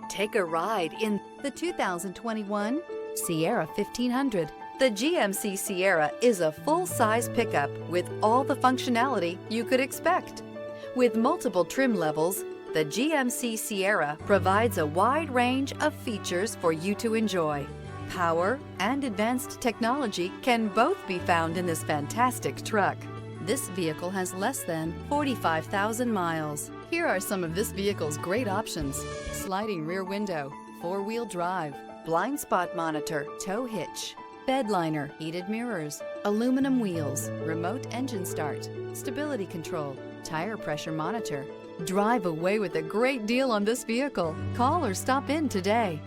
Take a ride in the 2021 Sierra 1500. The GMC Sierra is a full-size pickup with all the functionality you could expect. With multiple trim levels, the GMC Sierra provides a wide range of features for you to enjoy. Power and advanced technology can both be found in this fantastic truck. This vehicle has less than 45,000 miles. Here are some of this vehicle's great options: sliding rear window, four-wheel drive, blind spot monitor, tow hitch, bed liner, heated mirrors, aluminum wheels, remote engine start, stability control, tire pressure monitor. Drive away with a great deal on this vehicle. Call or stop in today.